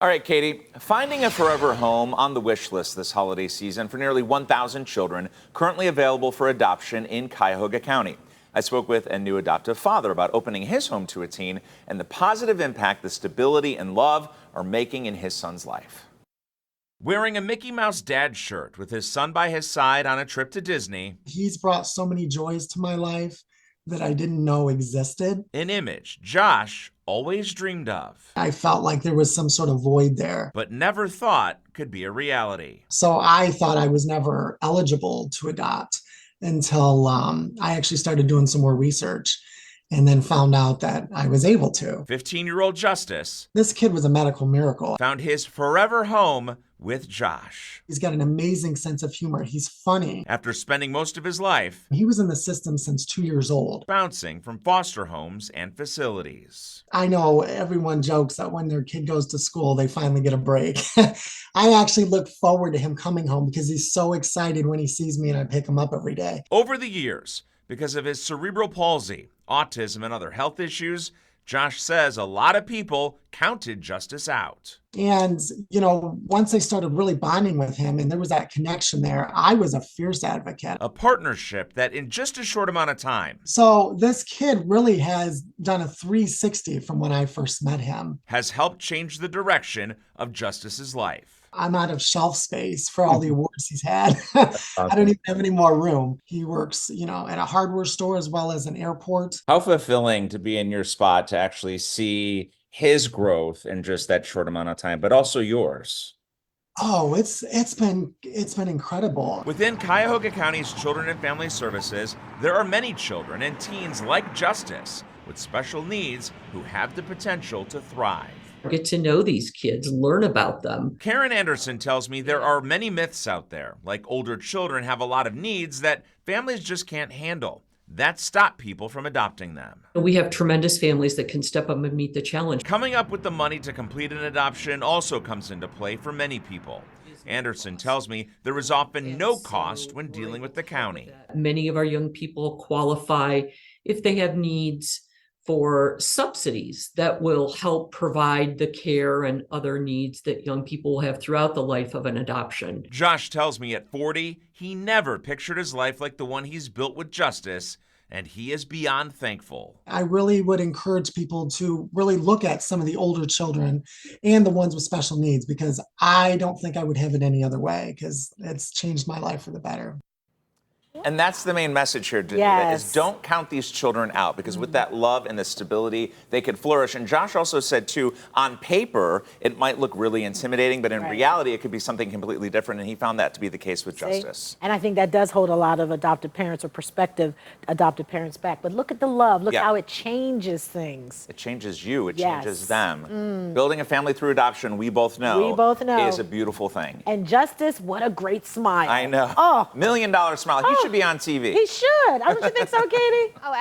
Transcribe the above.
All right, Katie, finding a forever home on the wish list this holiday season for nearly 1,000 children currently available for adoption in Cuyahoga County. I spoke with a new adoptive father about opening his home to a teen and the positive impact the stability and love are making in his son's life. Wearing a Mickey Mouse dad shirt with his son by his side on a trip to Disney. He's brought so many joys to my life that I didn't know existed. An image Josh always dreamed of, I felt like there was some sort of void there. but never thought could be a reality. So I thought I was never eligible to adopt until I actually started doing some more research and then found out that I was able to. 15-year-old Justice This kid was a medical miracle. found his forever home with Josh. He's got an amazing sense of humor. He's funny. After spending most of his life He was in the system since 2 years old. bouncing from foster homes and facilities. I know everyone jokes that when their kid goes to school, they finally get a break. I actually look forward to him coming home because he's so excited when he sees me and I pick him up every day. Over the years, because of his cerebral palsy, autism, and other health issues, Josh says a lot of people counted Justice out. And, once they started really bonding with him and there was that connection there, I was a fierce advocate. A partnership that in just a short amount of time So this kid really has done a 360 from when I first met him. has helped change the direction of Justice's life. I'm out of shelf space for all the awards he's had. I don't even have any more room. He works, at a hardware store as well as an airport. How fulfilling to be in your spot to actually see his growth in just that short amount of time, but also yours. Oh, it's been incredible. Within Cuyahoga County's Children and Family Services, there are many children and teens like Justice with special needs who have the potential to thrive. Get to know these kids, learn about them. Karen Anderson tells me there are many myths out there, like older children have a lot of needs that families just can't handle. That stop people from adopting them. We have tremendous families that can step up and meet the challenge. Coming up with the money to complete an adoption also comes into play for many people. Anderson tells me there is often no cost when dealing with the county. Many of our young people qualify if they have needs for subsidies that will help provide the care and other needs that young people will have throughout the life of an adoption. Josh tells me at 40, he never pictured his life like the one he's built with Justice, and he is beyond thankful. I really would encourage people to really look at some of the older children and the ones with special needs, because I don't think I would have it any other way, because it's changed my life for the better. And that's the main message here, Danita, is don't count these children out, because with that love and the stability, they could flourish. And Josh also said, too, on paper, it might look really intimidating, but in reality, it could be something completely different. And he found that to be the case with Justice. And I think that does hold a lot of adoptive parents or prospective adoptive parents back. But look at the love. Look how it changes things. It changes you. It changes them. Building a family through adoption, we both know, is a beautiful thing. And Justice, what a great smile. I know. Oh. $1 million smile. He should be on TV. He should. Don't you think so, Katie? Oh,